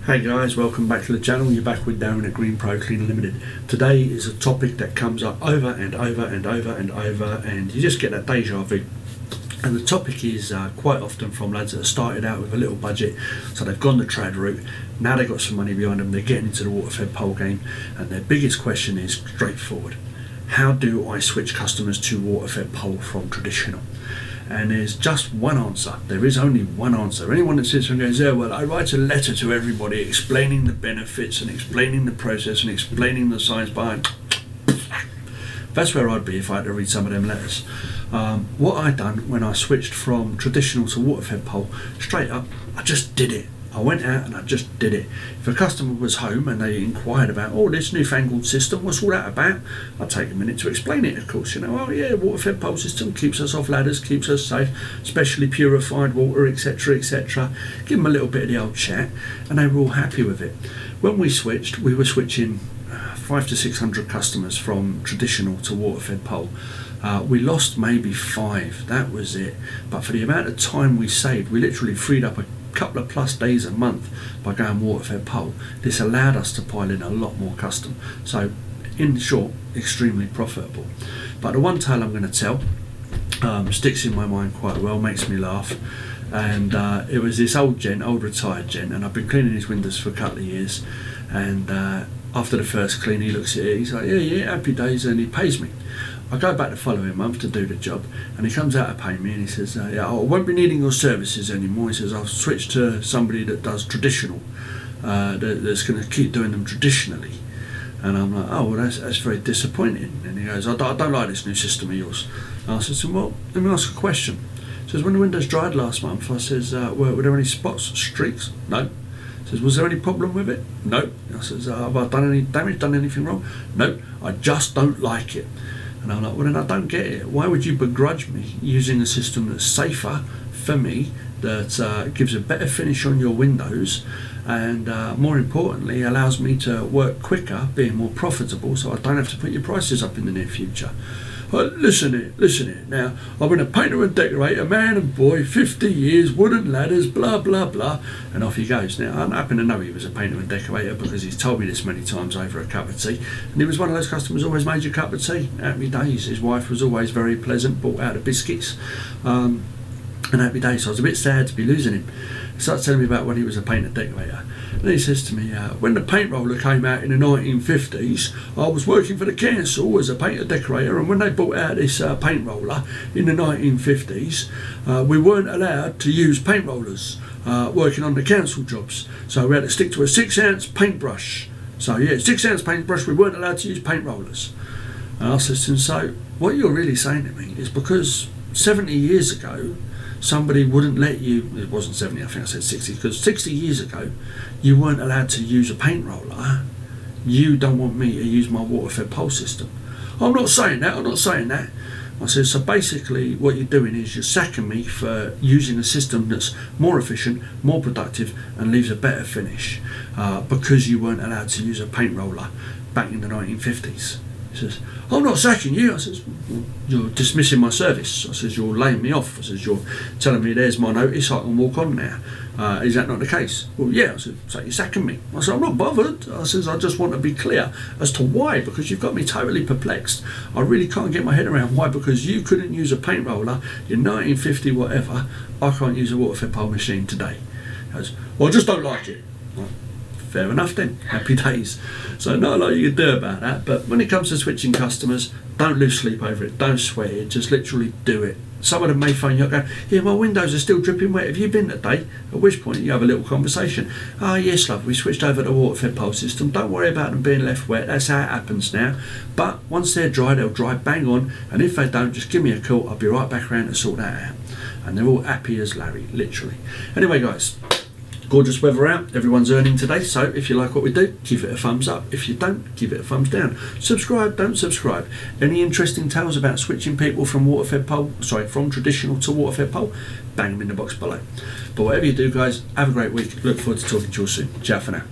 Hey guys, welcome back to the channel. You're back with Darren at Green Pro Cleaner Limited. Today is a topic that comes up over and over and over and over, and you just get that deja vu. And the topic is quite often from lads that have started out with a little budget, so they've gone the trad route, now they've got some money behind them, they're getting into the water-fed pole game, and their biggest question is straightforward. How do I switch customers to water-fed pole from traditional? And there's just one answer. There is only one answer. Anyone that sits and goes, yeah, well, I write a letter to everybody explaining the benefits and explaining the process and explaining the science behind. That's where I'd be if I had to read some of them letters. What I done when I switched from traditional to water-fed pole, straight up, I just did it. I went out and I just did it. If a customer was home and they inquired about, this newfangled system, what's all that about? I'd take a minute to explain it, of course. Water-fed pole system keeps us off ladders, keeps us safe, specially purified water, etc, etc. Give them a little bit of the old chat, and they were all happy with it. When we switched, we were switching 500 to 600 customers from traditional to water-fed pole. We lost maybe 5, that was it. But for the amount of time we saved, we literally freed up a couple of plus days a month by going water-fed pole. This allowed us to pile in a lot more custom. So in short, extremely profitable. But the one tale I'm going to tell sticks in my mind quite well, makes me laugh. And it was this old retired gent, and I've been cleaning his windows for a couple of years, and after the first clean he looks at it, he's like, yeah, happy days, and he pays me. I go back the following month to do the job, and he comes out to pay me, and he says, I won't be needing your services anymore. He says, I'll switch to somebody that does traditional, that's going to keep doing them traditionally. And I'm like, well, that's very disappointing. And he goes, I don't like this new system of yours. And I said, well, let me ask a question. He says, when the windows dried last month, I says, were there any spots, streaks? No. He says, was there any problem with it? No. I says, have I done any damage, done anything wrong? No, I just don't like it. And I'm like, well, then I don't get it. Why would you begrudge me using a system that's safer for me, that gives a better finish on your windows, and more importantly, allows me to work quicker, being more profitable, so I don't have to put your prices up in the near future? Listen here. Now, I've been a painter and decorator, man and boy, 50 years, wooden ladders, blah, blah, blah. And off he goes. Now, I happen to know he was a painter and decorator because he's told me this many times over a cup of tea. And he was one of those customers always made you a cup of tea. Happy days. His wife was always very pleasant, brought out the biscuits. And happy days. So I was a bit sad to be losing him. He starts telling me about when he was a painter decorator. And he says to me, when the paint roller came out in the 1950s, I was working for the council as a painter decorator, and when they brought out this paint roller in the 1950s, we weren't allowed to use paint rollers working on the council jobs. So we had to stick to a 6-ounce paintbrush. So yeah, 6-ounce paintbrush, we weren't allowed to use paint rollers. And I said to him, so what you're really saying to me is because 70 years ago, somebody wouldn't let you, it wasn't 70, I think I said 60, because 60 years ago you weren't allowed to use a paint roller. You don't want me to use my water-fed pole system. I'm not saying that. I said, so basically what you're doing is you're sacking me for using a system that's more efficient, more productive, and leaves a better finish, because you weren't allowed to use a paint roller back in the 1950s. He says, I'm not sacking you. I says, well, you're dismissing my service. I says, you're laying me off. I says, you're telling me there's my notice, I can walk on now. Is that not the case? Well, yeah. I said, so you're sacking me. I said, I'm not bothered. I says, I just want to be clear as to why, because you've got me totally perplexed. I really can't get my head around why, because you couldn't use a paint roller in 1950 whatever, I can't use a water-fed pole machine today. He goes, well, I just don't like it. Well, fair enough then, happy days. So not a lot you can do about that, but when it comes to switching customers, don't lose sleep over it, don't sweat it, just literally do it. Some of them may phone you up going, yeah, my windows are still dripping wet, have you been today? At which point you have a little conversation. Yes love, we switched over to the water-fed pole system, don't worry about them being left wet, that's how it happens now. But once they're dry, they'll dry bang on, and if they don't, just give me a call, I'll be right back around to sort that out. And they're all happy as Larry, literally. Anyway guys, gorgeous weather out, everyone's earning today, so if you like what we do, give it a thumbs up. If you don't, give it a thumbs down. Subscribe, don't subscribe. Any interesting tales about switching people from from traditional to water-fed pole, bang them in the box below. But whatever you do guys, have a great week. Look forward to talking to you all soon. Ciao for now.